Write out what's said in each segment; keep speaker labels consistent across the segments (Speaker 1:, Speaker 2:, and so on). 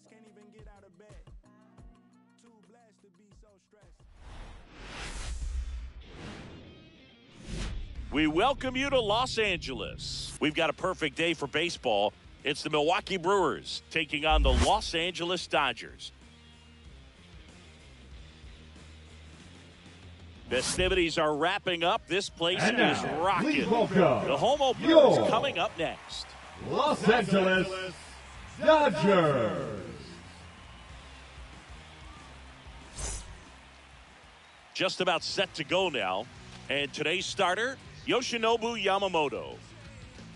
Speaker 1: Can't even get out of bed. Too blessed to be so stressed.
Speaker 2: We welcome you to Los Angeles. We've got a perfect day for baseball. It's the Milwaukee Brewers taking on the Los Angeles Dodgers. Festivities are wrapping up. This place is rocking. The home opener is coming up next.
Speaker 3: Los Angeles Dodgers.
Speaker 2: Just about set to go now. And today's starter, Yoshinobu Yamamoto.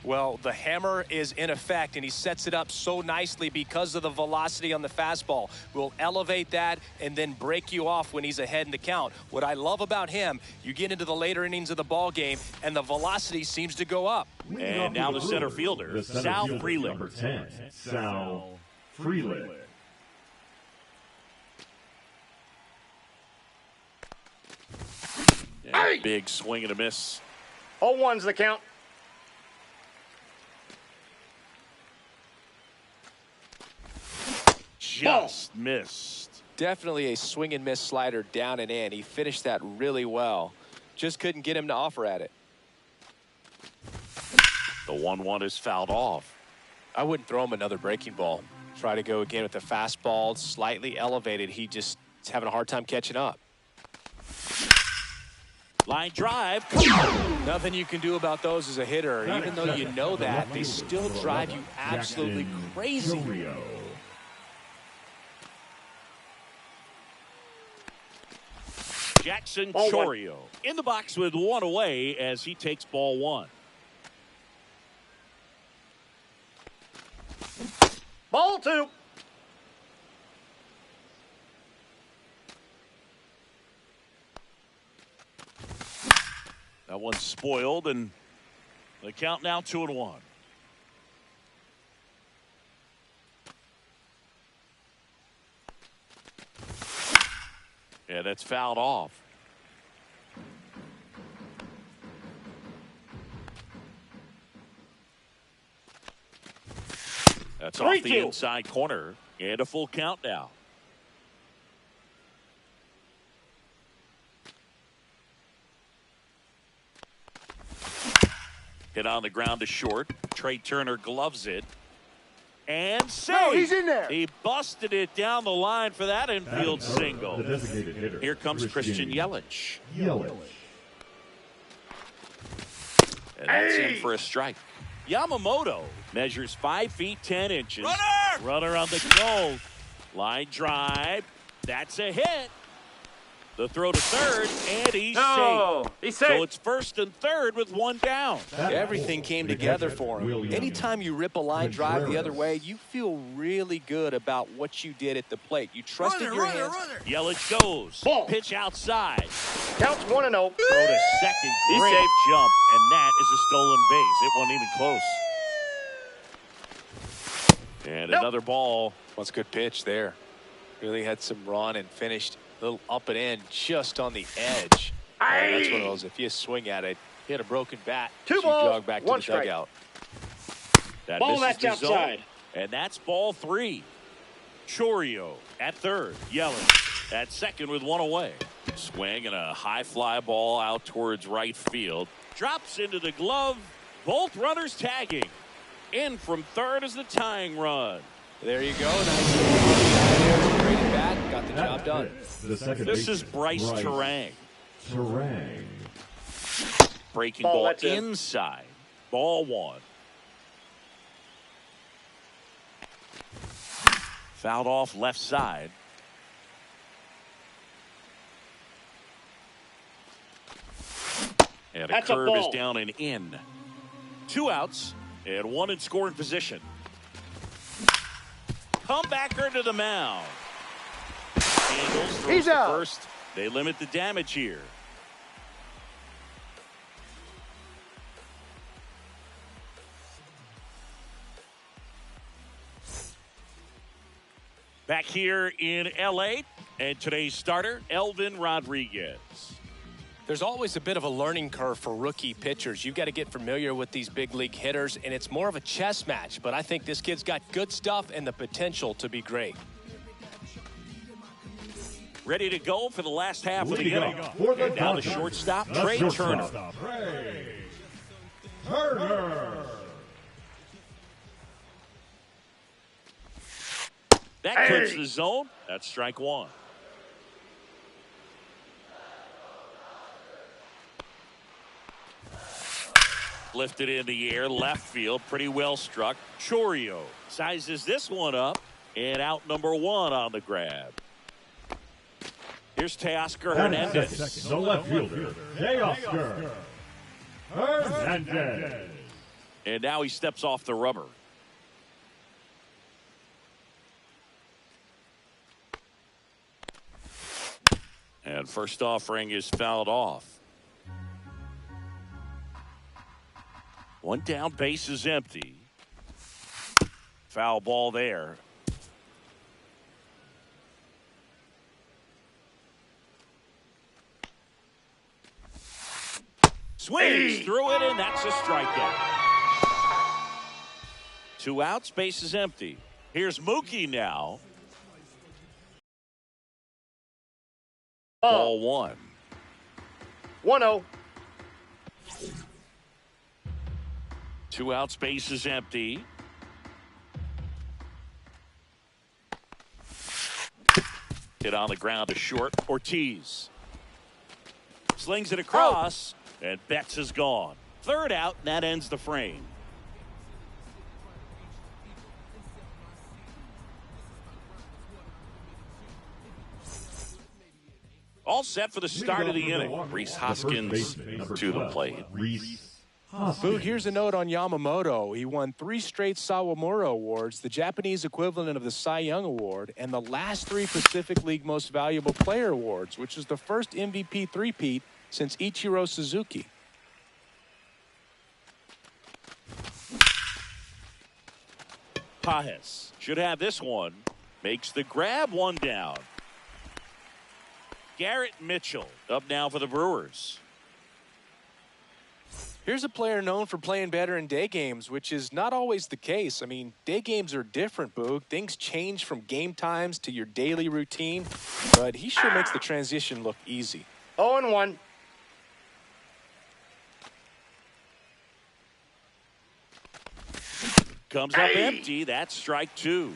Speaker 4: Well, the hammer is in effect, and he sets it up so nicely because of the velocity on the fastball. Will elevate that and then break you off when he's ahead in the count. What I love about him, you get into the later innings of the ball game, and the velocity seems to go up.
Speaker 2: And now the center fielder, Sal Frelick.
Speaker 3: Number 10, Sal Frelick.
Speaker 2: Hey! Big swing and a miss.
Speaker 5: 0-1's the count.
Speaker 2: Just missed.
Speaker 4: Definitely a swing and miss slider down and in. He finished that really well. Just couldn't get him to offer at it.
Speaker 2: The 1-1 is fouled off.
Speaker 4: I wouldn't throw him another breaking ball. Try to go again with the fastball, slightly elevated. He just is having a hard time catching up.
Speaker 2: Line drive.
Speaker 4: Nothing you can do about those as a hitter. Even though you know that, they still drive you absolutely crazy.
Speaker 2: Jackson Chourio in the box with one away as he takes ball one.
Speaker 5: Ball two.
Speaker 2: That one's spoiled, and the count now 2-1. Yeah, that's fouled off. That's off the inside corner, and a full count now. Hit on the ground to short. Trey Turner gloves it. And safe.
Speaker 5: No, he's in there.
Speaker 2: He busted it down the line for that infield single.
Speaker 3: The designated hitter.
Speaker 2: Here comes Christian Yelich.
Speaker 3: Yelich.
Speaker 2: And that's in for a strike. Yamamoto measures 5 feet 10 inches. Runner on the goal. Line drive. That's a hit. The throw to third, and he's safe.
Speaker 5: He's safe.
Speaker 2: So it's first and third with one down.
Speaker 4: Everything came together for him. Anytime you rip a line drive the other way, you feel really good about what you did at the plate. You trusted your hands.
Speaker 2: Yelich goes.
Speaker 5: Ball.
Speaker 2: Pitch outside.
Speaker 5: Counts 1-0.
Speaker 2: Throw to second.
Speaker 5: He's
Speaker 2: Great
Speaker 5: safe.
Speaker 2: jump, and that is a stolen base. It wasn't even close. And another ball.
Speaker 4: That's a good pitch there. Really had some run and finished a little up and in just on the edge. That's one of those, if you swing at it, you had a broken bat.
Speaker 5: Two
Speaker 4: you
Speaker 5: balls,
Speaker 4: jog back to
Speaker 5: one
Speaker 4: the
Speaker 5: strike.
Speaker 4: dugout.
Speaker 2: That
Speaker 5: Ball
Speaker 2: misses
Speaker 5: that's
Speaker 2: the zone,
Speaker 5: outside.
Speaker 2: and that's ball 3. Chourio at third. Yelich at second with one away. Swing and a high fly ball out towards right field. Drops into the glove. Both runners tagging. In from third is the tying run.
Speaker 4: There you go. Nice. Great at bat. Got the job done.
Speaker 2: This is Bryce Turang. Breaking ball inside. Ball 1. Fouled off left side. And a curve is down and in. 2 outs. And one in scoring position. Comebacker to the mound. Angles throws
Speaker 5: He's
Speaker 2: to
Speaker 5: out.
Speaker 2: first. They limit the damage here. Back here in L.A., and today's starter, Elvin Rodriguez.
Speaker 4: There's always a bit of a learning curve for rookie pitchers. You've got to get familiar with these big league hitters, and it's more of a chess match. But I think this kid's got good stuff and the potential to be great.
Speaker 2: Ready to go for the last half of the
Speaker 3: Leading
Speaker 2: inning.
Speaker 3: off for the
Speaker 2: And now the
Speaker 3: Dodgers,
Speaker 2: shortstop,
Speaker 3: the
Speaker 2: Trey
Speaker 3: shortstop,
Speaker 2: Turner.
Speaker 3: Trey Turner.
Speaker 2: That clips the zone. That's strike one. Lifted in the air, left field, pretty well struck. Chourio sizes this one up, and out number one on the grab. Here's Teoscar Hernandez.
Speaker 3: The left fielder, Teoscar Hernandez.
Speaker 2: And now he steps off the rubber. And first offering is fouled off. One down, base is empty. Foul ball there. Swings through it, and that's a strikeout. 2 outs, base is empty. Here's Mookie now. Ball one.
Speaker 5: 1-0.
Speaker 2: 2 outs, base is empty. Hit on the ground to short. Ortiz slings it across, and Betts is gone. 3rd out, and that ends the frame. All set for the start of the inning. Rhys Hoskins to the plate.
Speaker 4: Boog, here's a note on Yamamoto. He won 3 straight Sawamura Awards, the Japanese equivalent of the Cy Young Award, and the last 3 Pacific League Most Valuable Player Awards, which is the first MVP three-peat since Ichiro Suzuki.
Speaker 2: Pages should have this one. Makes the grab, 1 down. Garrett Mitchell up now for the Brewers.
Speaker 4: Here's a player known for playing better in day games, which is not always the case. I mean, day games are different, Boog. Things change from game times to your daily routine, but he sure makes the transition look easy.
Speaker 5: 0-1.
Speaker 2: Comes up empty. That's strike 2.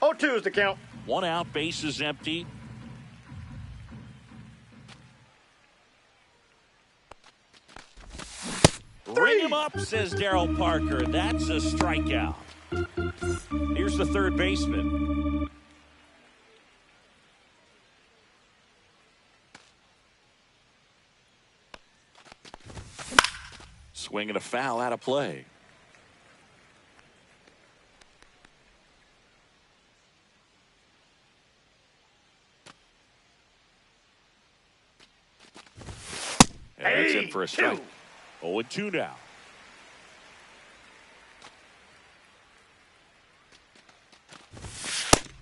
Speaker 5: Oh, 2 is the count.
Speaker 2: 1 out, base is empty. Ring him up, says Darryl Parker. That's a strikeout. Here's the 3rd baseman. Swinging a foul out of play. And that's in for a strike. 0-2 now.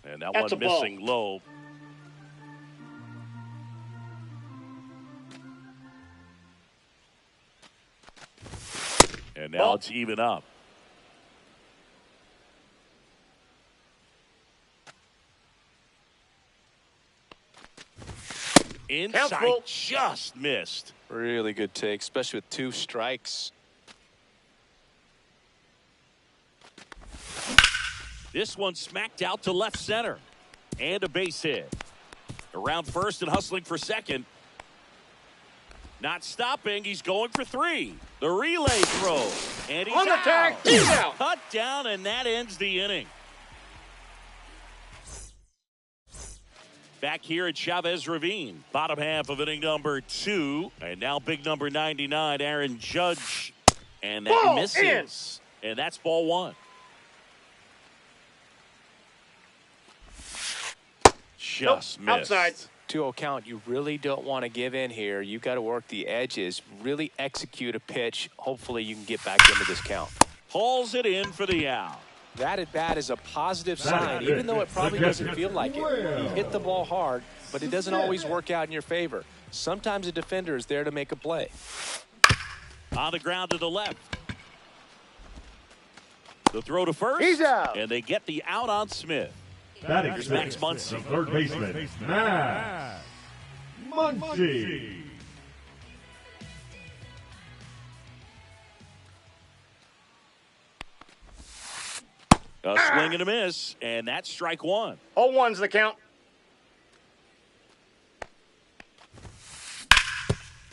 Speaker 2: And that
Speaker 5: That's
Speaker 2: one
Speaker 5: a ball.
Speaker 2: missing low. And now
Speaker 5: Ball.
Speaker 2: it's even up. Inside,
Speaker 5: full.
Speaker 2: just missed.
Speaker 4: Really good take, especially with 2 strikes.
Speaker 2: This one smacked out to left center. And a base hit. Around first and hustling for second. Not stopping. He's going for 3. The relay throw. And he's
Speaker 5: On the tag.
Speaker 2: out.
Speaker 5: He's out.
Speaker 2: Cut down, and that ends the inning. Back here at Chavez Ravine. Bottom half of inning number 2. And now big number 99, Aaron Judge. And that
Speaker 5: Ball
Speaker 2: misses. And that's ball 1. Just
Speaker 5: Nope,
Speaker 2: missed.
Speaker 5: outside.
Speaker 4: 2-0 count. You really don't want to give in here. You got to work the edges, really execute a pitch. Hopefully you can get back into this count.
Speaker 2: Pulls it in for the out.
Speaker 4: That at bat is a positive sign, even though it probably doesn't feel like it. He hit the ball hard, but it doesn't always work out in your favor. Sometimes a defender is there to make a play.
Speaker 2: On the ground to the left. The throw to first.
Speaker 5: He's out.
Speaker 2: And they get the out on Smith.
Speaker 3: Batting
Speaker 2: Here's Max
Speaker 3: sixth,
Speaker 2: Muncy.
Speaker 3: the third baseman, Max Muncy.
Speaker 2: A swing and a miss, and that's strike 1.
Speaker 5: 0-1's the count.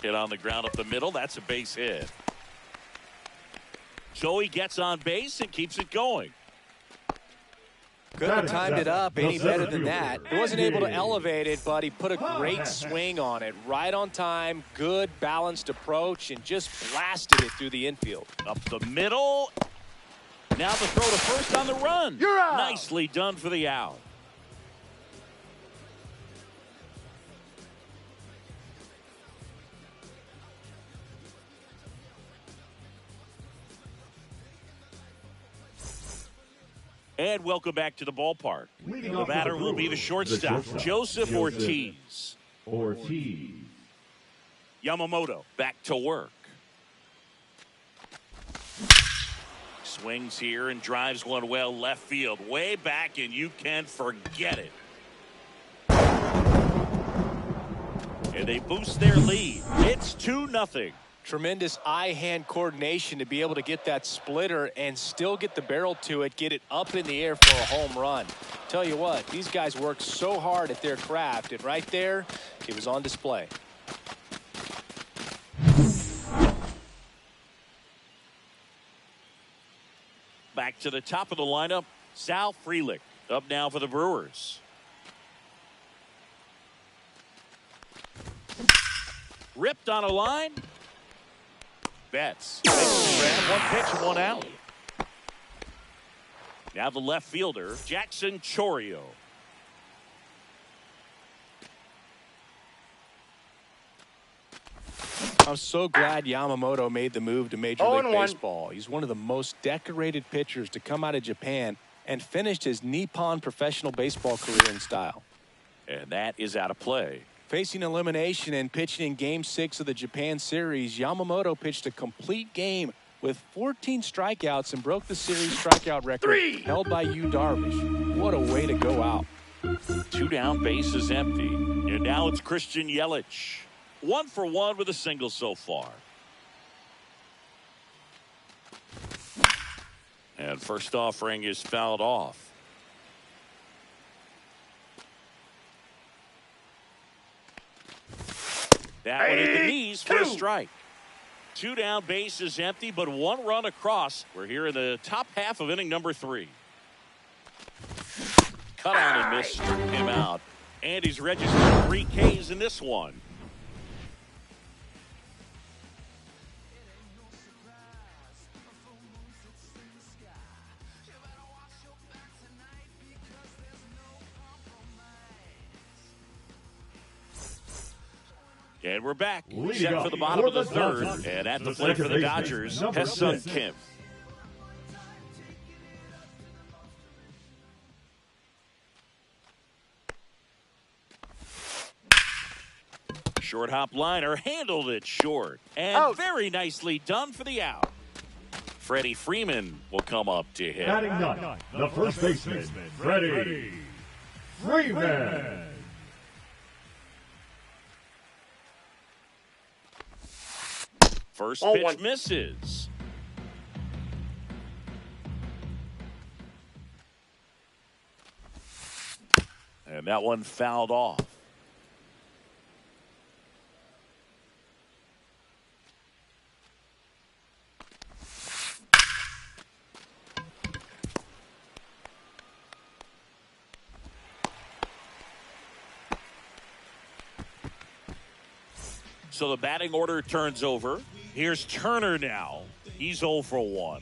Speaker 2: Hit on the ground up the middle. That's a base hit. Joey gets on base and keeps it going.
Speaker 4: Couldn't have timed it up any better than that. He wasn't able to elevate it, but he put a great swing on it. Right on time, good balanced approach, and just blasted it through the infield.
Speaker 2: Up the middle. Now the throw to first on the run.
Speaker 5: You're out.
Speaker 2: Nicely done for the out. And welcome back to the ballpark.
Speaker 3: Leading
Speaker 2: The
Speaker 3: off for
Speaker 2: batter will be the
Speaker 3: Brewers,
Speaker 2: shortstop, Joseph Ortiz.
Speaker 3: Ortiz.
Speaker 2: Yamamoto back to work. Swings here and drives one well left field. Way back, and you can forget it. And they boost their lead. It's 2-0.
Speaker 4: Tremendous eye-hand coordination to be able to get that splitter and still get the barrel to it, get it up in the air for a home run. Tell you what, these guys work so hard at their craft, and right there, it was on display.
Speaker 2: Back to the top of the lineup, Sal Frelick up now for the Brewers. Ripped on a line. Betts makes the grab, 1 pitch and 1 out. Now the left fielder, Jackson Chourio.
Speaker 4: I'm so glad Yamamoto made the move to Major League
Speaker 5: 0-1.
Speaker 4: Baseball. He's one of the most decorated pitchers to come out of Japan and finished his Nippon professional baseball career in style.
Speaker 2: And that is out of play.
Speaker 4: Facing elimination and pitching in Game 6 of the Japan Series, Yamamoto pitched a complete game with 14 strikeouts and broke the series strikeout record held by Yu Darvish. What a way to go out.
Speaker 2: 2 down, bases empty. And now it's Christian Yelich. 1 for 1 with a single so far. And first offering is fouled off. That one hit the knees for a strike. 2 down, bases empty, but 1 run across. We're here in the top half of inning number 3. Cut out and miss, struck him out. And he's registered 3 Ks in this one. And we're back. Set for the bottom of the third. And at the plate for the Dodgers, Ha-Seong Kim. Short hop liner, handled it short. And very nicely done for the out. Freddie Freeman will come up to hit.
Speaker 3: Batting ninth, the first baseman, Freddie Freeman.
Speaker 2: First
Speaker 5: 0-1.
Speaker 2: pitch misses. And that one fouled off. So the batting order turns over. Here's Turner now. He's 0 for 1.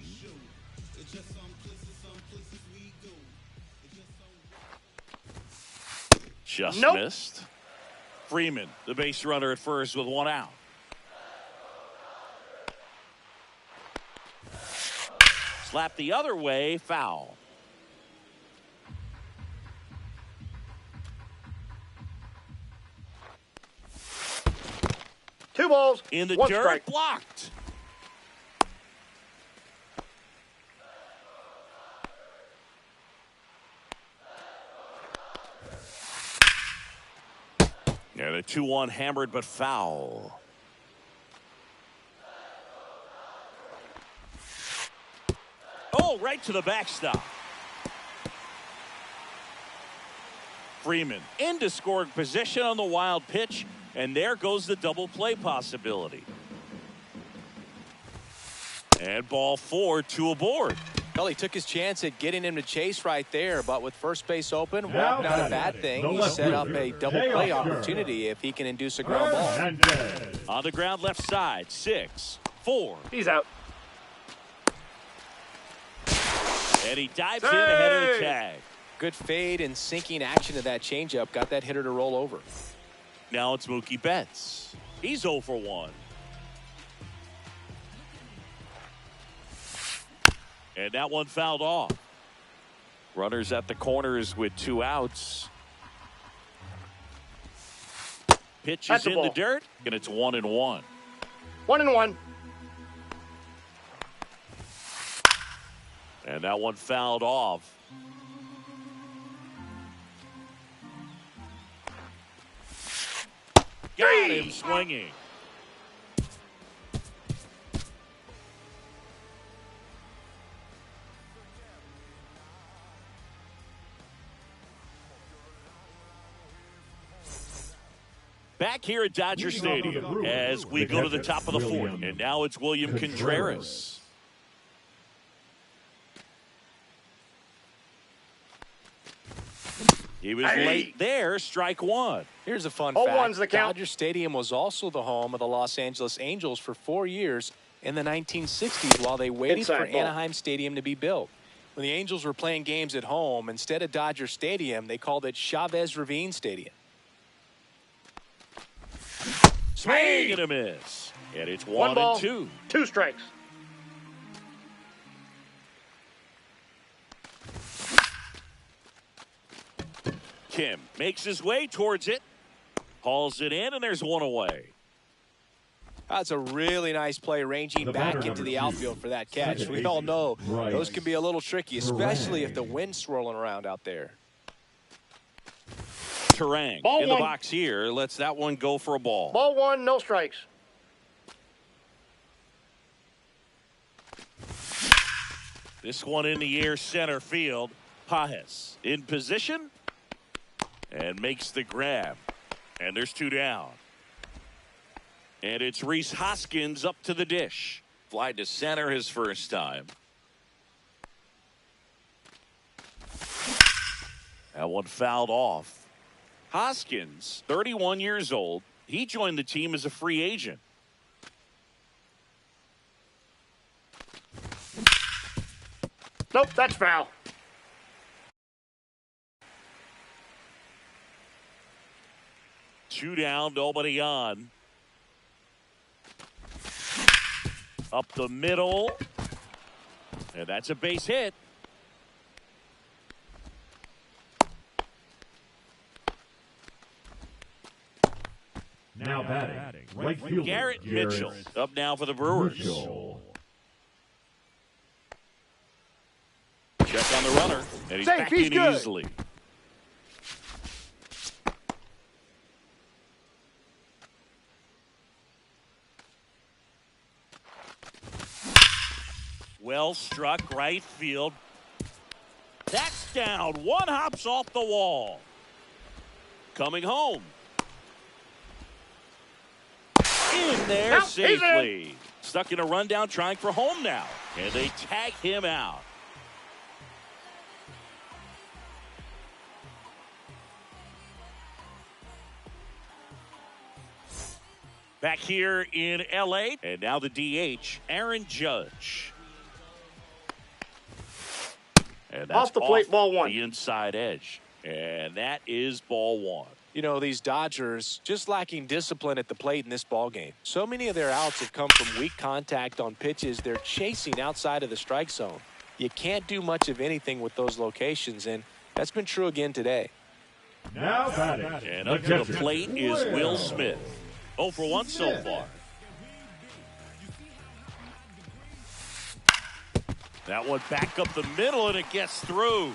Speaker 2: Just missed. Freeman, the base runner at first with 1 out. Slap the other way, foul.
Speaker 5: Two balls,
Speaker 2: In the
Speaker 5: one
Speaker 2: dirt,
Speaker 5: strike.
Speaker 2: blocked. And a 2-1 hammered but foul. Oh, right to the backstop. Freeman into scoring position on the wild pitch, and there goes the double play possibility. And ball 4, 2 aboard.
Speaker 4: Well, he took his chance at getting him to chase right there, but with first base open,
Speaker 3: Now
Speaker 4: walk not a bad
Speaker 3: batting,
Speaker 4: thing.
Speaker 3: the
Speaker 4: He
Speaker 3: left
Speaker 4: set up
Speaker 3: fielder,
Speaker 4: a double
Speaker 3: Jay
Speaker 4: play
Speaker 3: Oscar.
Speaker 4: opportunity if he can induce a ground ball.
Speaker 3: Hernandez.
Speaker 2: On the ground left side, 6, 4.
Speaker 5: He's out.
Speaker 2: And he dives in ahead of the
Speaker 5: Hey!
Speaker 2: tag.
Speaker 4: Good fade and sinking action to that changeup. Got that hitter to roll over.
Speaker 2: Now it's Mookie Betts. He's 0 for 1. And that one fouled off. Runners at the corners with 2 outs. Pitch
Speaker 5: That's
Speaker 2: is
Speaker 5: a
Speaker 2: in the
Speaker 5: ball.
Speaker 2: dirt, and it's 1-1.
Speaker 5: 1-1.
Speaker 2: And that one fouled off. Got him swinging. Back here at Dodger Stadium as we go to the top of the 4th. And now it's William Contreras. He was late there, strike 1.
Speaker 4: Here's a fun
Speaker 5: 0-1's
Speaker 4: fact.
Speaker 5: the count.
Speaker 4: Dodger Stadium was also the home of the Los Angeles Angels for 4 years in the 1960s while they waited
Speaker 5: Inside
Speaker 4: for
Speaker 5: ball.
Speaker 4: Anaheim Stadium to be built. When the Angels were playing games at home, instead of Dodger Stadium, they called it Chavez Ravine Stadium.
Speaker 2: Swing and a miss. And it's
Speaker 5: 1
Speaker 2: 1
Speaker 5: ball,
Speaker 2: and 2.
Speaker 5: 2 strikes.
Speaker 2: Kim makes his way towards it. Hauls it in, and there's 1 away.
Speaker 4: That's a really nice play ranging
Speaker 3: The
Speaker 4: back
Speaker 3: batter,
Speaker 4: into the
Speaker 3: number 2,
Speaker 4: outfield for that catch.
Speaker 3: second
Speaker 4: We all
Speaker 3: baseman,
Speaker 4: know
Speaker 3: Bryce
Speaker 4: those can be a little tricky, especially if the
Speaker 3: Terang.
Speaker 4: wind's swirling around out there.
Speaker 2: Terang
Speaker 5: Ball
Speaker 2: in the
Speaker 5: 1.
Speaker 2: box here. Lets that one go for a ball.
Speaker 5: Ball 1, no strikes.
Speaker 2: This one in the air center field. Pajes in position and makes the grab. And there's 2 down. And it's Rhys Hoskins up to the dish. Fly to center his first time. That one fouled off. Hoskins, 31 years old. He joined the team as a free agent.
Speaker 5: Nope, that's foul.
Speaker 2: Two down, nobody on. Up the middle. And that's a base hit.
Speaker 3: Now batting, right fielder
Speaker 2: Garrett Mitchell up now for the Brewers.
Speaker 3: Mitchell.
Speaker 2: Check on the runner, and he's
Speaker 5: Safe,
Speaker 2: back
Speaker 5: he's
Speaker 2: in
Speaker 5: good.
Speaker 2: easily. Well struck right field. That's down. One hops off the wall. coming home. In there
Speaker 5: Out, he's in.
Speaker 2: safely. Stuck in a rundown trying for home now. And they tag him out. Back here in L.A. And now the DH, Aaron Judge. And that's
Speaker 5: Off the plate, ball one.
Speaker 2: The inside edge. And that is ball one.
Speaker 4: You know, these Dodgers just lacking discipline at the plate in this ball game. So many of their outs have come from weak contact on pitches they're chasing outside of the strike zone. You can't do much of anything with those locations, and that's been true again today.
Speaker 3: Now batting.
Speaker 2: And up to the plate is Will Smith. 0 for 1 so far. That one back up the middle, and it gets through.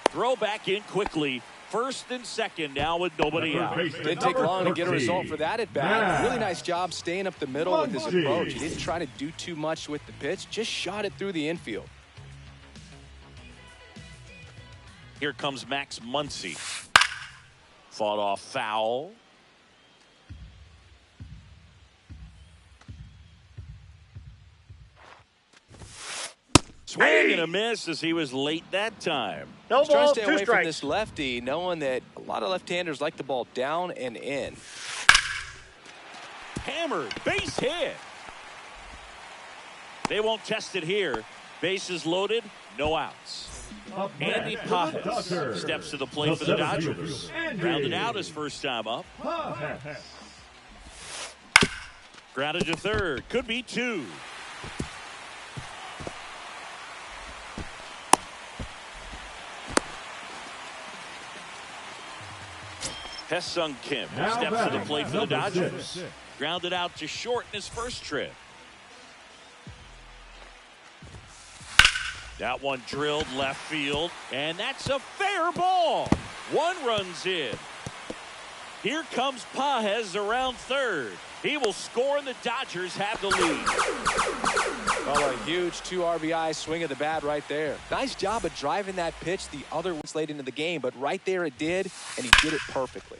Speaker 2: Throw back in quickly. First and second now with nobody out.
Speaker 4: Didn't take long to get a result for that at bat. Really nice job staying up the middle with his approach. He didn't try to do too much with the pitch, just shot it through the infield.
Speaker 2: Here comes Max Muncy. Fought off foul. Swing and a miss as he was late that time.
Speaker 5: No
Speaker 4: He's trying
Speaker 5: balls,
Speaker 4: to stay
Speaker 5: two
Speaker 4: away from
Speaker 5: strikes.
Speaker 4: this lefty, knowing that a lot of left-handers like the ball down and in.
Speaker 2: Hammered, base hit. They won't test it here. Bases loaded, no outs. Andy Pajes steps to the plate for the Dodgers. Grounded out his first time up. Grounded to third, could be two. Hesung Kim steps to the plate for the Dodgers. Grounded out to short in his first trip. That one drilled left field, and that's a fair ball. One run's in. Here comes Pajes around third. He will score, and the Dodgers have the lead.
Speaker 4: Well, a huge 2 RBI swing of the bat right there. Nice job of driving that pitch the other ones late into the game, but right there it did, and he did it perfectly.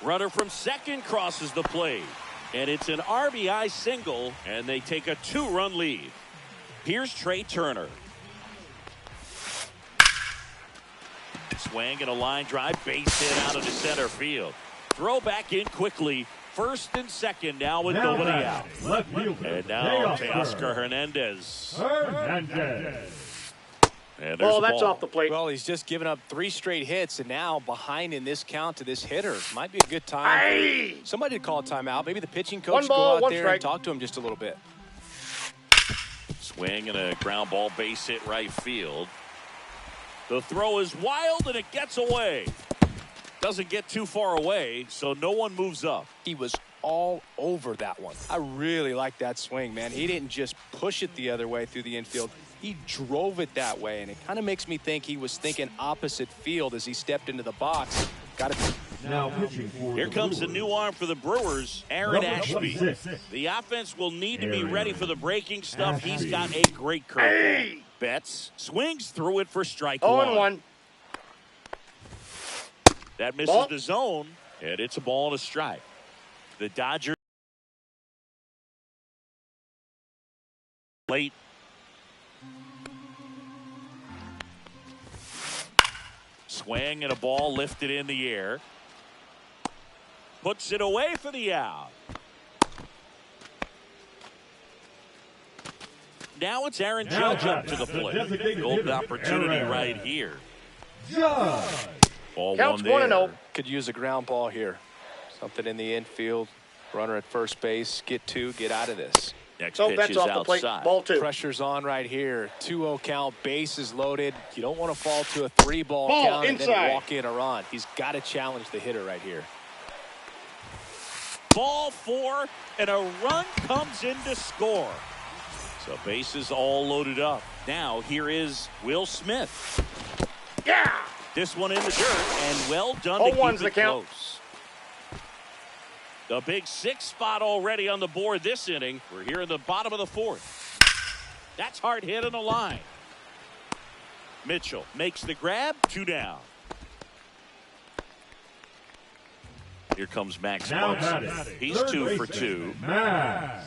Speaker 2: Runner from second crosses the plate, and it's an RBI single, and they take a 2-run lead. Here's Trey Turner. Swing and a line drive, base hit out of the center field. Throw back in quickly. First and second now with nobody out.
Speaker 3: Left fielder.
Speaker 2: And now Teoscar Hernandez. And there's
Speaker 5: Oh,
Speaker 2: the
Speaker 5: that's
Speaker 2: ball.
Speaker 5: off the plate.
Speaker 4: Well, he's just given up 3 straight hits, and now behind in this count to this hitter. Might be a good time.
Speaker 5: Aye.
Speaker 4: Somebody to call a timeout. Maybe the pitching coach
Speaker 5: One ball,
Speaker 4: go out
Speaker 5: one
Speaker 4: there
Speaker 5: strike.
Speaker 4: and talk to him just a little bit.
Speaker 2: Swing and a ground ball, base hit right field. The throw is wild, and it gets away. Doesn't get too far away, so no one moves up.
Speaker 4: He was all over that one. I really like that swing, man. He didn't just push it the other way through the infield. He drove it that way, and it kind of makes me think he was thinking opposite field as he stepped into the box. Got it.
Speaker 3: Now pitching for
Speaker 2: Here
Speaker 3: the
Speaker 2: comes the
Speaker 3: Brewers.
Speaker 2: new arm for the Brewers, Aaron
Speaker 3: Number
Speaker 2: Ashby.
Speaker 3: 26.
Speaker 2: The offense will need to be
Speaker 3: Aaron
Speaker 2: ready for the breaking stuff. He's
Speaker 3: Ashby.
Speaker 2: got a great curveball. Betts swings through it for strike
Speaker 5: 0-1.
Speaker 2: That misses
Speaker 5: Ball.
Speaker 2: the zone, and it's a ball and a strike. The Dodgers late. Swing and a ball lifted in the air. Puts it away for the out. Now it's Aaron
Speaker 3: Now
Speaker 2: Judge up to the
Speaker 3: the
Speaker 2: plate.
Speaker 3: designated
Speaker 2: Golden
Speaker 3: hitter,
Speaker 2: opportunity
Speaker 3: Aaron
Speaker 2: right here.
Speaker 3: Judge.
Speaker 2: Ball
Speaker 5: Counts
Speaker 2: one there.
Speaker 5: 1-0.
Speaker 4: Could use a ground ball here. Something in the infield. Runner at first base. Get 2. Get out of this.
Speaker 2: Next
Speaker 5: So
Speaker 2: pitch
Speaker 5: that's
Speaker 2: is
Speaker 5: off the plate.
Speaker 2: outside.
Speaker 5: Ball 2.
Speaker 4: Pressure's on right here. 2-0 count. Base is loaded. You don't want to fall to a 3-ball
Speaker 5: Ball
Speaker 4: count and
Speaker 5: inside.
Speaker 4: then walk in or on. He's got to challenge the hitter right here.
Speaker 2: Ball 4, and a run comes in to score. So bases all loaded up. Now here is Will Smith.
Speaker 5: Yeah.
Speaker 2: This one in the dirt, and well done to
Speaker 5: 0-1's
Speaker 2: keep
Speaker 5: the
Speaker 2: it
Speaker 5: count.
Speaker 2: close. The big 6 spot already on the board this inning. We're here in the bottom of the 4th. That's hard hit on the line. Mitchell makes the grab. 2 down. Here comes Max
Speaker 3: Now
Speaker 2: Muncy.
Speaker 3: batting,
Speaker 2: He's
Speaker 3: third
Speaker 2: 2 for
Speaker 3: baseman,
Speaker 2: 2.
Speaker 3: Max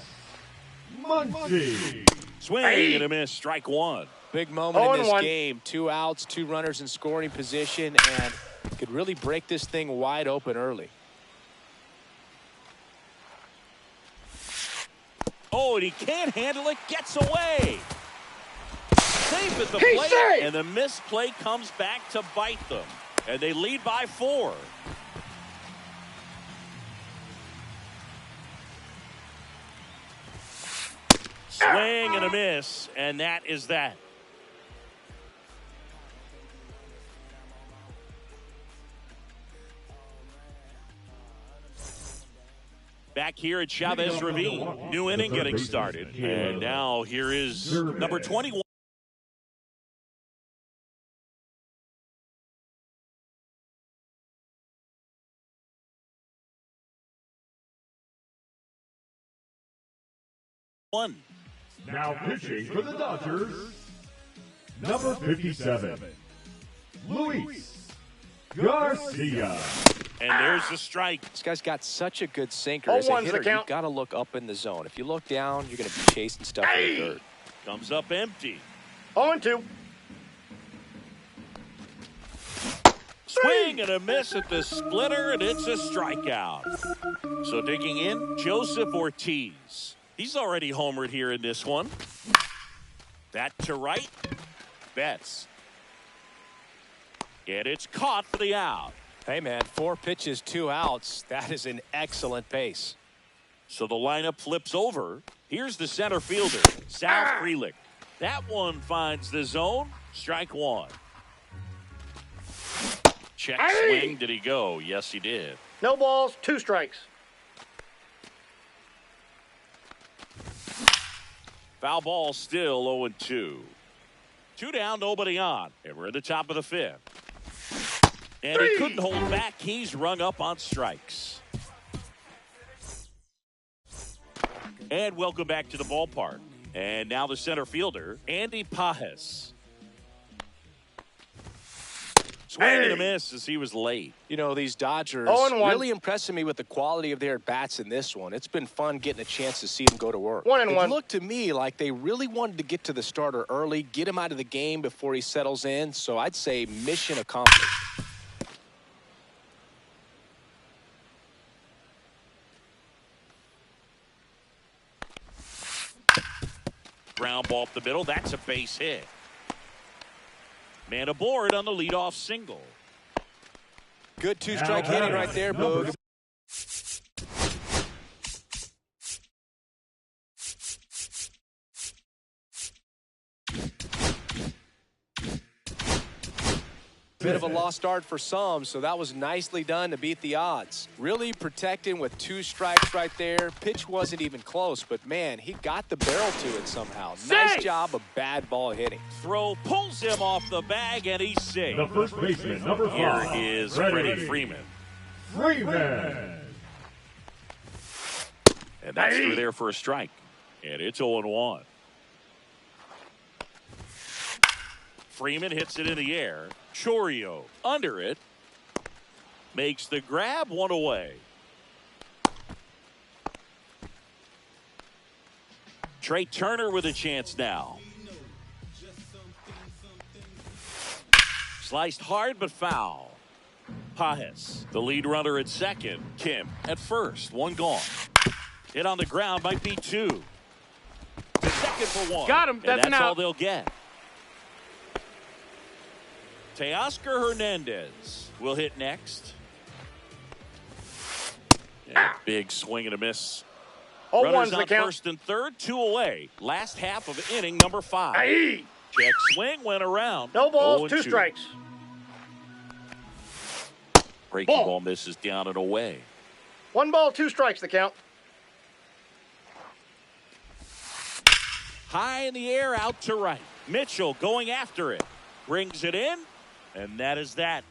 Speaker 3: Muncy.
Speaker 2: Swing and a miss. Strike 1.
Speaker 4: Big moment in this
Speaker 5: 0-1.
Speaker 4: game. 2 outs, 2 runners in scoring position, and could really break this thing wide open early.
Speaker 2: Oh, and he can't handle it. Gets away. Safe at the
Speaker 5: He's
Speaker 2: plate.
Speaker 5: safe.
Speaker 2: And the misplay comes back to bite them. And they lead by 4. Swing and a miss. And that is that. Back here at Chavez Ravine. New inning getting started. And now here is number 21.
Speaker 3: Now pitching for the Dodgers, number 57, Luis Garcia.
Speaker 2: And there's the strike.
Speaker 4: This guy's got such a good sinker. As a
Speaker 5: 0-1's the
Speaker 4: hitter,
Speaker 5: count.
Speaker 4: you've got to look up in the zone. If you look down, you're going to be chasing stuff in the dirt.
Speaker 2: Comes up empty.
Speaker 5: 0-2.
Speaker 2: Swing and a miss at the splitter, and it's a strikeout. So digging in, Joseph Ortiz. He's already homered here in this one. That to right. Betts. And it's caught for the out.
Speaker 4: Hey, man, 4 pitches, 2 outs. That is an excellent pace.
Speaker 2: So the lineup flips over. Here's the center fielder, Sal Frelick. That one finds the zone. Strike 1. Check swing. Did he go? Yes, he did.
Speaker 5: No balls, 2 strikes.
Speaker 2: Foul ball still 0-2. 2 down, nobody on. And we're at the top of the 5th. And he couldn't hold back. He's rung up on strikes. And welcome back to the ballpark. And now the center fielder, Andy Pages. Swing and a miss as he was late.
Speaker 4: You know, these Dodgers
Speaker 5: 0-1.
Speaker 4: really impressing me with the quality of their bats in this one. It's been fun getting a chance to see them go to work.
Speaker 5: 1-1.
Speaker 4: It looked to me like they really wanted to get to the starter early, get him out of the game before he settles in. So I'd say mission accomplished.
Speaker 2: Ground ball up the middle. That's a base hit. Man aboard on the leadoff single.
Speaker 4: Good 2-strike hitting right there, Boog. Bit of a lost start for some, so that was nicely done to beat the odds. Really protecting with 2 strikes right there. Pitch wasn't even close, but man, he got the barrel to it somehow. Nice job of bad ball hitting.
Speaker 2: Throw pulls him off the bag, and he's safe.
Speaker 3: The first baseman, number 5,
Speaker 2: Here is Freddie Freeman.
Speaker 3: Freeman.
Speaker 2: And that's through there for a strike. And it's 0-1. Freeman hits it in the air. Chourio under it. Makes the grab, 1 away. Trey Turner with a chance now. Sliced hard but foul. Pages, the lead runner at second. Kim at first. 1 gone. Hit on the ground, might be 2. To second for 1.
Speaker 5: Got him.
Speaker 2: And
Speaker 5: That's an
Speaker 2: all
Speaker 5: out.
Speaker 2: they'll get. Teoscar Hernandez will hit next. And a big swing and a miss.
Speaker 5: 0-1's
Speaker 2: Runners
Speaker 5: the
Speaker 2: on
Speaker 5: count.
Speaker 2: first and third, 2 away. Last half of inning number 5.
Speaker 5: Aye.
Speaker 2: Check swing went around.
Speaker 5: No balls, 2
Speaker 2: 0-2.
Speaker 5: strikes.
Speaker 2: Breaking
Speaker 5: Ball.
Speaker 2: ball misses down and away.
Speaker 5: 1 ball, 2 strikes the count.
Speaker 2: High in the air, out to right. Mitchell going after it. Brings it in, and that is that.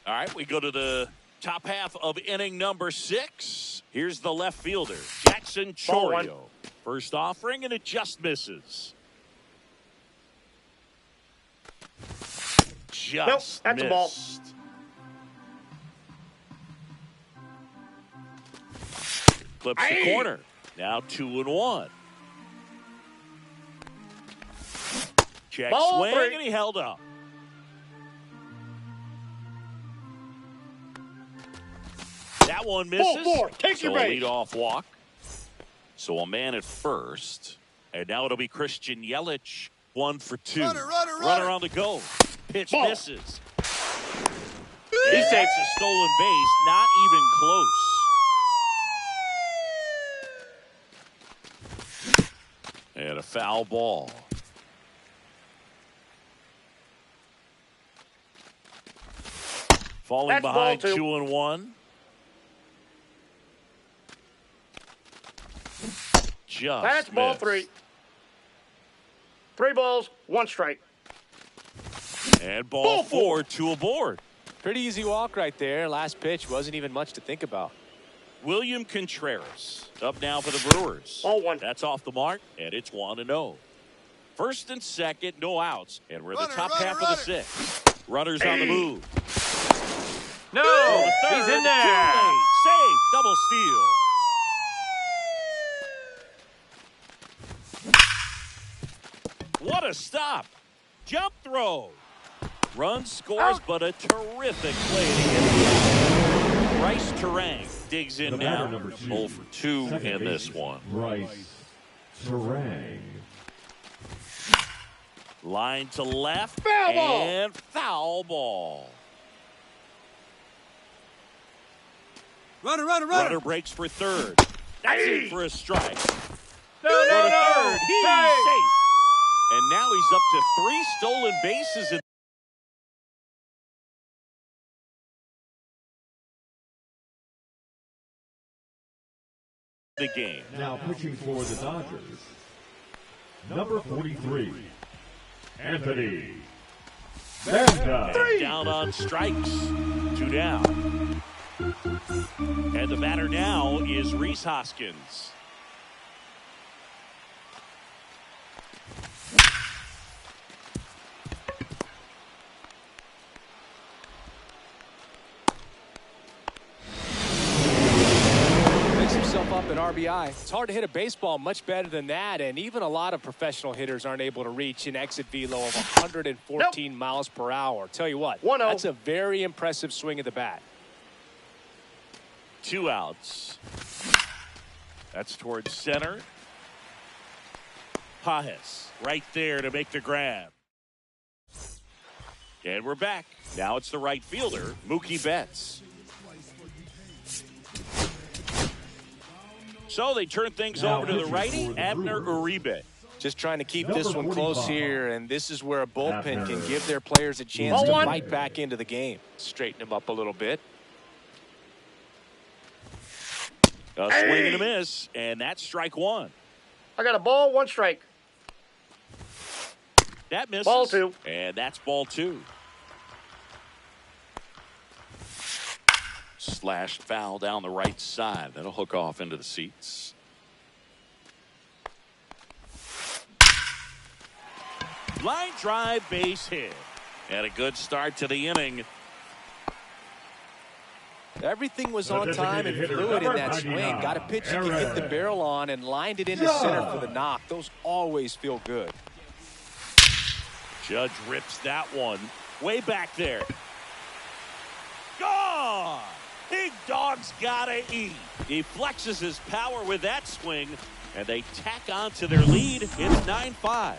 Speaker 2: All right, we go to the top half of inning number 6. Here's the left fielder, Jackson
Speaker 5: Ball 1.
Speaker 2: Chourio. First offering, and it just misses. Just
Speaker 5: that's a ball.
Speaker 2: missed. Clips the corner. Now 2-1. Check
Speaker 5: Ball
Speaker 2: swing,
Speaker 5: three.
Speaker 2: and he held up. That one misses.
Speaker 5: 4-4. Take
Speaker 2: so
Speaker 5: your
Speaker 2: a
Speaker 5: base.
Speaker 2: leadoff walk. So a man at first. And now it'll be Christian Yelich. 1 for 2. Runner on the go. Pitch
Speaker 5: Ball.
Speaker 2: misses. He takes a stolen base. Not even close. And a foul ball. Falling
Speaker 5: That's
Speaker 2: behind
Speaker 5: ball 2.
Speaker 2: 2-1. Just
Speaker 5: That's ball
Speaker 2: missed.
Speaker 5: 3. 3 balls, 1 strike.
Speaker 2: And ball 4, 2 aboard.
Speaker 4: Pretty easy walk right there. Last pitch wasn't even much to think about.
Speaker 2: William Contreras up now for the Brewers.
Speaker 5: Ball 1.
Speaker 2: That's off the mark, and it's 1-0. First and second, no outs, and we're in the top half of the 6th. Runners on the move.
Speaker 6: No,
Speaker 2: Third,
Speaker 6: he's in
Speaker 2: too
Speaker 6: there.
Speaker 2: late. Safe, double steal. What a stop. Jump throw. Run scores, but a terrific play to get it. Bryce Terang digs in
Speaker 3: The batter,
Speaker 2: now.
Speaker 3: number 2.
Speaker 2: 0 for 2
Speaker 3: Second
Speaker 2: in this
Speaker 3: baseman,
Speaker 2: one.
Speaker 3: Bryce Terang.
Speaker 2: Line to left.
Speaker 5: Foul ball.
Speaker 2: And foul ball. Runner breaks for third. That's in for a strike.
Speaker 6: No,
Speaker 2: Go
Speaker 6: no,
Speaker 2: to
Speaker 6: no.
Speaker 2: third. He's
Speaker 6: Hey.
Speaker 2: safe. And now he's up to 3 stolen bases in the game.
Speaker 3: Now pitching for the Dodgers, number 43, Anthony Banda.
Speaker 2: Down on strikes. 2 down. And the batter now is Rhys Hoskins.
Speaker 4: Picks himself up an RBI. It's hard to hit a baseball much better than that, and even a lot of professional hitters aren't able to reach an exit velo of 114 miles per hour. Tell you what,
Speaker 5: 1-0.
Speaker 4: that's a very impressive swing of the bat.
Speaker 2: 2 outs. That's towards center. Pajes right there to make the grab. And we're back. Now it's the right fielder, Mookie Betts. So they turn things
Speaker 3: Now
Speaker 2: over to the
Speaker 3: pitching
Speaker 2: righty,
Speaker 3: for the
Speaker 2: Abner
Speaker 3: Brewers.
Speaker 2: Uribe.
Speaker 4: Just trying to keep
Speaker 3: Number
Speaker 4: this one close
Speaker 3: 45.
Speaker 4: here, and this is where a bullpen
Speaker 3: Abner.
Speaker 4: can give their players a chance to
Speaker 5: 0-1.
Speaker 4: fight back into the game. Straighten them up a little bit.
Speaker 2: A swing and a miss, and that's strike 1.
Speaker 5: I got a ball, 1 strike.
Speaker 2: That misses.
Speaker 5: Ball 2.
Speaker 2: And that's ball 2. Slashed foul down the right side. That'll hook off into the seats. Line drive, base hit. And a good start to the inning.
Speaker 4: Everything was
Speaker 3: The
Speaker 4: on time and
Speaker 3: designated hitter,
Speaker 4: fluid in
Speaker 3: number
Speaker 4: that swing.
Speaker 3: 99,
Speaker 4: Got a pitch you can hit the
Speaker 3: Aaron
Speaker 4: barrel on and lined it into center for the knock. Those always feel good.
Speaker 2: Judge rips that one way back there. Gone! Big Dog's gotta eat. He flexes his power with that swing, and they tack on to their lead. It's 9-5.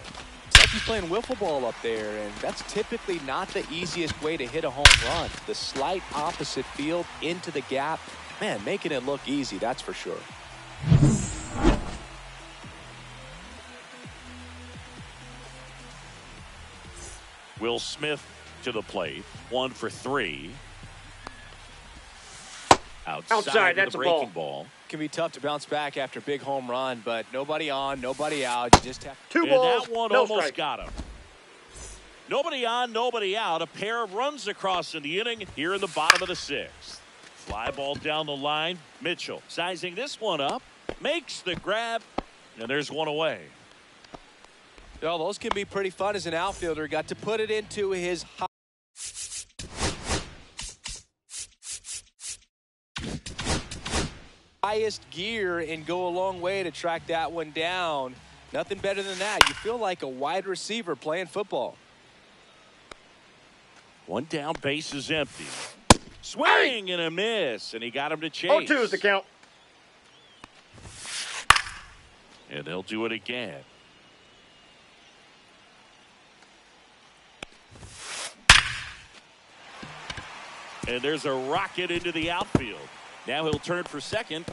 Speaker 4: It's like he's playing wiffle ball up there, and that's typically not the easiest way to hit a home run. The slight opposite field into the gap. Man, making it look easy, that's for sure.
Speaker 2: Will Smith to the plate. 1 for 3. Outside with
Speaker 5: that's
Speaker 2: the
Speaker 5: a
Speaker 2: breaking ball.
Speaker 4: Can be tough to bounce back after a big home run, but nobody on, nobody out. You just have
Speaker 5: 2
Speaker 2: And
Speaker 5: balls,
Speaker 2: that one
Speaker 5: no
Speaker 2: almost
Speaker 5: strike.
Speaker 2: got him. Nobody on, nobody out. A pair of runs across in the inning here in the bottom of the 6th. Fly ball down the line. Mitchell sizing this one up. Makes the grab. And there's one away.
Speaker 4: Well, those can be pretty fun as an outfielder. Got to put it into his highest gear and go a long way to track that one down. Nothing better than that. You feel like a wide receiver playing football.
Speaker 2: One down, base is empty. Swing and a miss, and he got him to chase.
Speaker 5: 0-2 is the count.
Speaker 2: And they'll do it again. And there's a rocket into the outfield. Now he'll turn for second.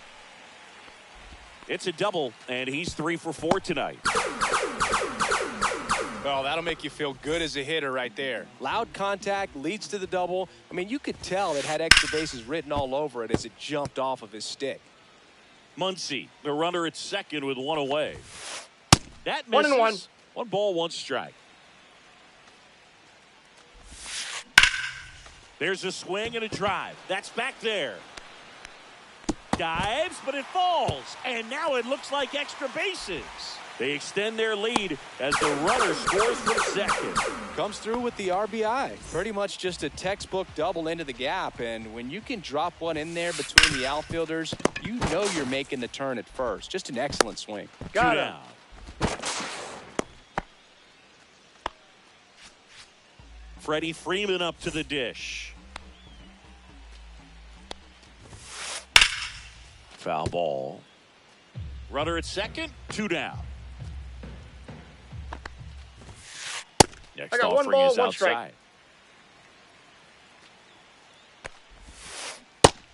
Speaker 2: It's a double, and he's 3 for 4 tonight.
Speaker 4: Well, that'll make you feel good as a hitter right there. Loud contact leads to the double. I mean, you could tell it had extra bases written all over it as it jumped off of his stick.
Speaker 2: Muncy, the runner at second with one away. That misses.
Speaker 5: 1-1.
Speaker 2: 1 ball, 1 strike. There's a swing and a drive. That's back there. Dives, but it falls. And now it looks like extra bases. They extend their lead as the runner scores from second.
Speaker 4: Comes through with the RBI. Pretty much just a textbook double into the gap. And when you can drop one in there between the outfielders, you know you're making the turn at first. Just an excellent swing.
Speaker 5: Got
Speaker 2: 2
Speaker 5: him.
Speaker 2: down. Freddie Freeman up to the dish. Foul ball. Runner at second, 2 down. Next
Speaker 5: I got 1
Speaker 2: offering
Speaker 5: ball,
Speaker 2: is
Speaker 5: 1 strike.
Speaker 2: outside.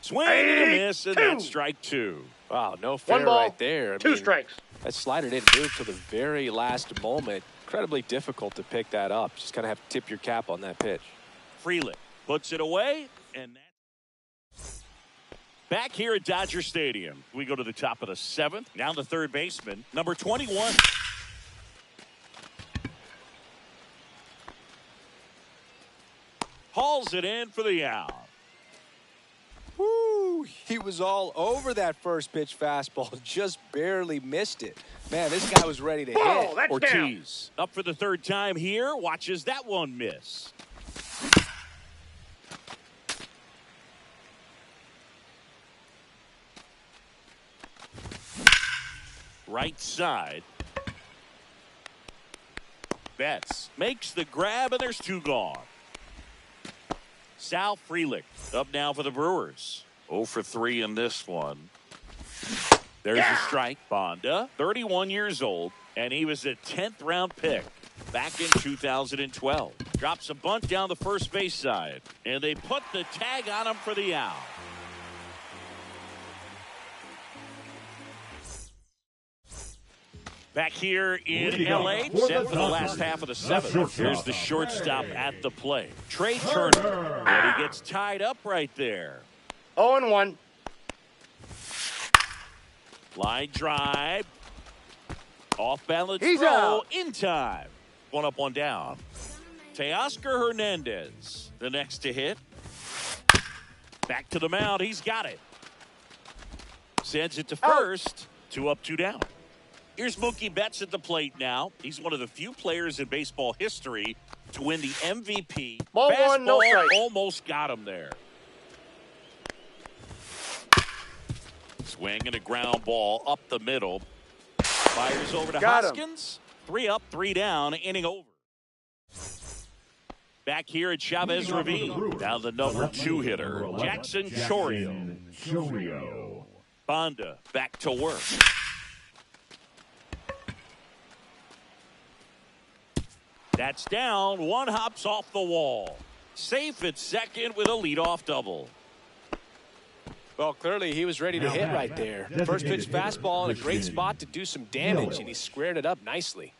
Speaker 2: Swing and a miss, and that's strike 2.
Speaker 4: Wow, no fair
Speaker 5: 1 ball,
Speaker 4: right there.
Speaker 5: 2 strikes.
Speaker 4: That slider didn't move to the very last moment. Incredibly difficult to pick that up. Just kind of have to tip your cap on that pitch.
Speaker 2: Freeland puts it away, and that's back here at Dodger Stadium. We go to the top of the 7th. Now the third baseman, number 21. Hauls it in for the out.
Speaker 4: Woo! He was all over that first pitch fastball. Just barely missed it. Man, this guy was ready to
Speaker 5: Ball,
Speaker 4: hit.
Speaker 5: that's down.
Speaker 2: Ortiz up for the 3rd time here. Watches that one miss. Right side. Betts makes the grab, and there's 2 gone. Sal Frelick up now for the Brewers. 0 for 3 in this one. There's a strike. Bonda, 31 years old, and he was a 10th round pick back in 2012. Drops a bunt down the first base side, and they put the tag on him for the out. Back here in L.A., set for the last half of the 7th. Here's the shortstop at the plate, Trey Turner, and he gets tied up right there.
Speaker 5: 0-1.
Speaker 2: Line drive. Off balance
Speaker 5: He's
Speaker 2: throw
Speaker 5: out.
Speaker 2: in time. 1 up, 1 down. Teoscar Hernandez, the next to hit. Back to the mound. He's got it. Sends it to first. 2 up, 2 down. Here's Mookie Betts at the plate now. He's one of the few players in baseball history to win the MVP.
Speaker 5: Ball
Speaker 2: Fastball
Speaker 5: 1, no strike.
Speaker 2: almost got him there. Swing and a ground ball up the middle. Fires over to
Speaker 5: Got him.
Speaker 2: Hoskins. 3 up, 3 down, inning over. Back here at Chavez Ravine. Now the number 2 hitter, Jackson Chourio.
Speaker 3: Chourio.
Speaker 2: Bonda back to work. That's down. 1 hops off the wall. Safe at second with a leadoff double.
Speaker 4: Well, clearly he was ready to hit right there. First pitch fastball in a great spot to do some damage, and he squared it up nicely.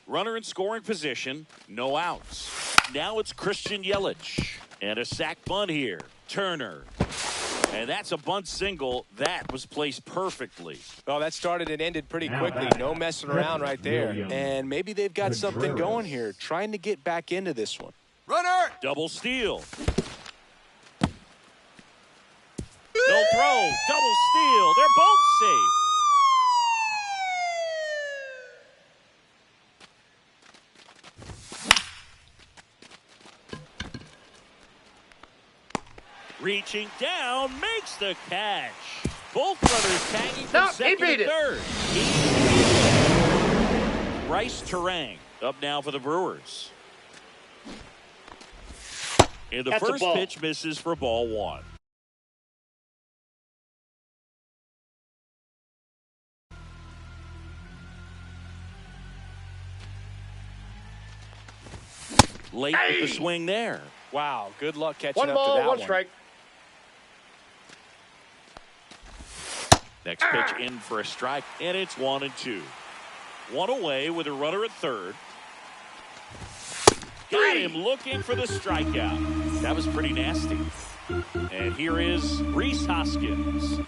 Speaker 2: Runner in scoring position. No outs. Now it's Christian Yelich. And a sac bunt here. Turner. And that's a bunt single. That was placed perfectly.
Speaker 4: Well, that started and ended pretty quickly. No messing around right there. And maybe they've got something going here, trying to get back into this one.
Speaker 2: Runner. Double steal. They'll throw. Double steal. They're both safe. Reaching down, makes the catch. Both runners tagging from
Speaker 5: No, he
Speaker 2: second
Speaker 5: beat
Speaker 2: to
Speaker 5: it.
Speaker 2: third. Bryce Terang up now for the Brewers. And the
Speaker 5: That's a
Speaker 2: first
Speaker 5: ball.
Speaker 2: pitch misses for ball one. Late with the swing there.
Speaker 4: Wow, good luck catching
Speaker 5: One
Speaker 4: up to
Speaker 5: ball,
Speaker 4: that
Speaker 5: one
Speaker 4: one.
Speaker 5: strike.
Speaker 2: Next pitch in for a strike, and it's 1-2. One away with a runner at third. Got him looking for the strikeout. That was pretty nasty. And here is Rhys Hoskins.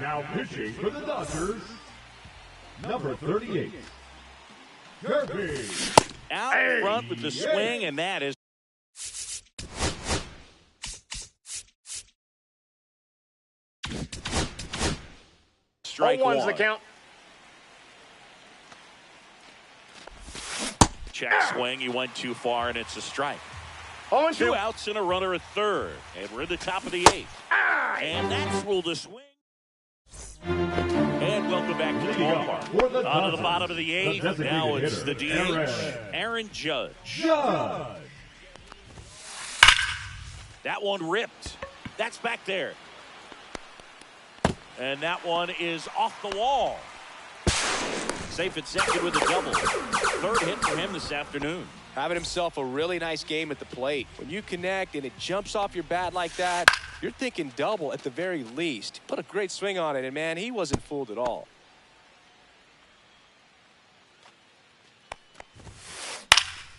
Speaker 3: Now pitching for the Dodgers, number 38, Kirby.
Speaker 2: Out front with the swing, and that is strike
Speaker 5: 0-1's
Speaker 2: one.
Speaker 5: the count.
Speaker 2: Check swing, he went too far, and it's a strike.
Speaker 5: 0-2.
Speaker 2: 2 outs and a runner at third, and we're in the top of the 8th. And that's ruled a swing. And welcome back to the ballpark. On to the bottom of the 8th. Now it's the DH, Aaron Judge.
Speaker 3: Judge.
Speaker 2: That one ripped. That's back there. And that one is off the wall. Safe at second with a double. Third hit for him this afternoon.
Speaker 4: Having himself a really nice game at the plate. When you connect and it jumps off your bat like that, you're thinking double at the very least. Put a great swing on it, and man, he wasn't fooled at all.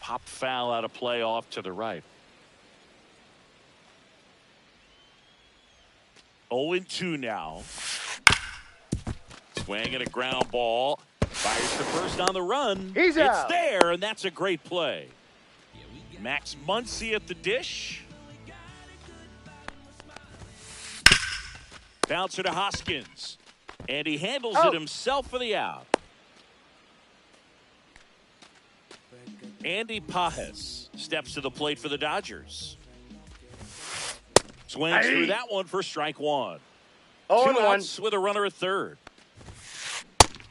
Speaker 2: Pop foul out of play off to the right. 0-2 now. Swing and a ground ball. Fires to first on the run.
Speaker 5: He's
Speaker 2: it's
Speaker 5: out.
Speaker 2: there, and that's a great play. Max Muncy at the dish. Bouncer to Hoskins. And he handles it himself for the out. Andy Pajes steps to the plate for the Dodgers. Swings through that one for strike one. 2 outs with a runner at third.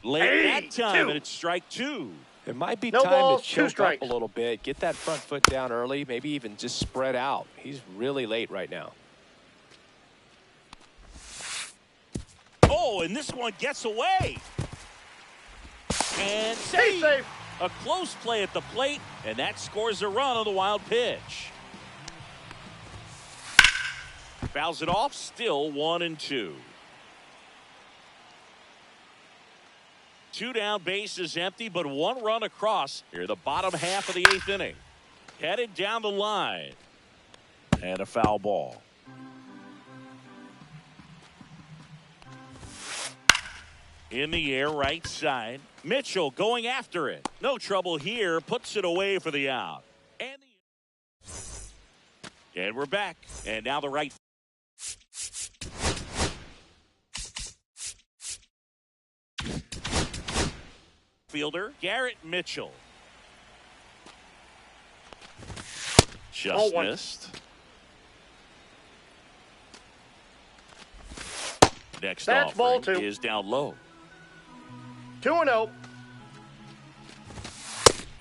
Speaker 2: Late that time, and it's strike 2.
Speaker 4: It might be
Speaker 5: No
Speaker 4: time
Speaker 5: balls,
Speaker 4: to
Speaker 5: 2
Speaker 4: choke up
Speaker 5: strikes.
Speaker 4: a little bit. Get that front foot down early. Maybe even just spread out. He's really late right now.
Speaker 2: Oh, and this one gets away. And
Speaker 5: Stay safe.
Speaker 2: a close play at the plate, and that scores a run on the wild pitch. Fouls it off, still 1-2. 2 down, base is empty, but 1 run across here, the bottom half of the 8th inning. Headed down the line. And a foul ball. In the air, right side. Mitchell going after it. No trouble here. Puts it away for the out. And we're back. And now the right. Fielder, Garrett Mitchell. Just missed. Next
Speaker 5: That's ball
Speaker 2: offering
Speaker 5: 2.
Speaker 2: is down low.
Speaker 5: 2-0.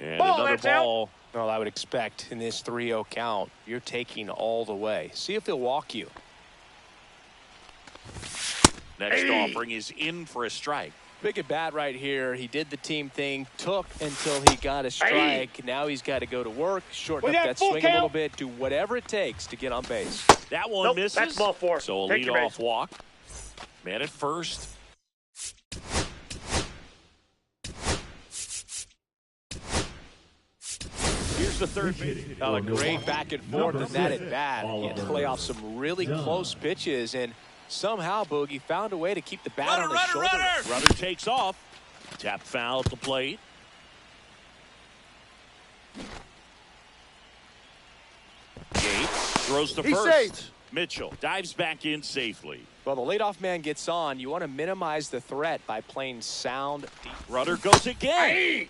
Speaker 2: And
Speaker 5: Ball,
Speaker 2: another
Speaker 5: that's out.
Speaker 2: ball.
Speaker 4: Well, I would expect in this 3-0 count, you're taking all the way. See if he'll walk you.
Speaker 2: Next offering is in for a strike.
Speaker 4: Big at bat right here. He did the team thing, took until he got a strike. Now he's got to go to work, shorten
Speaker 5: We
Speaker 4: up
Speaker 5: got
Speaker 4: that
Speaker 5: full
Speaker 4: swing a little
Speaker 5: count.
Speaker 4: bit, do whatever it takes to get on base.
Speaker 2: That one
Speaker 5: Nope,
Speaker 2: misses.
Speaker 5: that's ball 4.
Speaker 2: So a
Speaker 5: Take your
Speaker 2: leadoff
Speaker 5: base.
Speaker 2: walk. Man at first. Here's the third base.
Speaker 4: Oh, a great back and forth and that at bat. He had to play off some really close pitches, and somehow Boogie found a way to keep the bat on his shoulder.
Speaker 2: Runner takes off. Tap foul at the plate. Gates throws to
Speaker 5: He's
Speaker 2: first.
Speaker 5: safe.
Speaker 2: Mitchell dives back in safely.
Speaker 4: Well, the leadoff man gets on. You want to minimize the threat by playing sound deep.
Speaker 2: Runner goes again.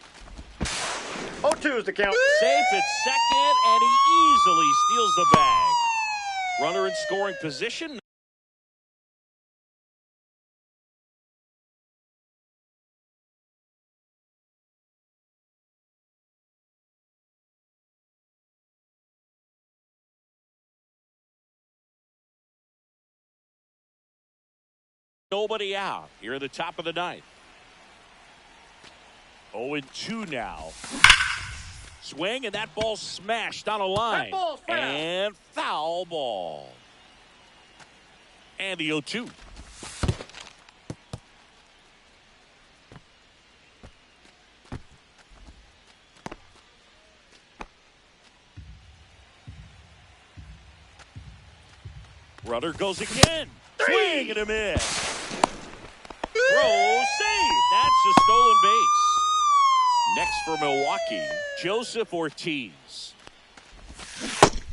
Speaker 5: 0-2 is the count.
Speaker 2: Safe at second, and he easily steals the bag. Runner in scoring position. Nobody out here at the top of the ninth. 0-2 now. Swing, and that ball smashed on a line.
Speaker 5: That ball's foul.
Speaker 2: And foul ball. And the 0-2. Runner goes again. Swing and a miss. Throw safe. That's a stolen base. Next for Milwaukee, Joseph Ortiz.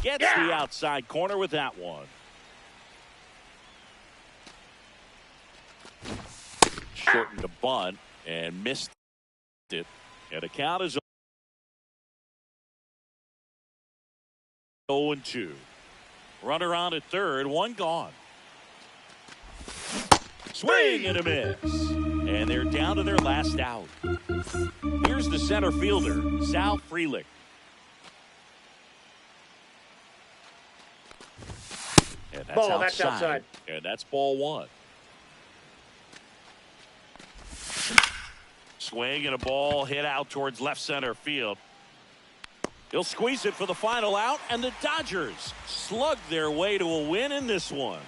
Speaker 2: Gets the outside corner with that one. Shortened the bunt and missed it. And the count is 0-2. Runner on at third, one gone. Swing and a miss. And they're down to their last out. Here's the center fielder, Sal Frelick. And that's
Speaker 5: Ball,
Speaker 2: outside.
Speaker 5: that's outside.
Speaker 2: And that's ball one. Swing and a ball hit out towards left center field. He'll squeeze it for the final out, and the Dodgers slug their way to a win in this one.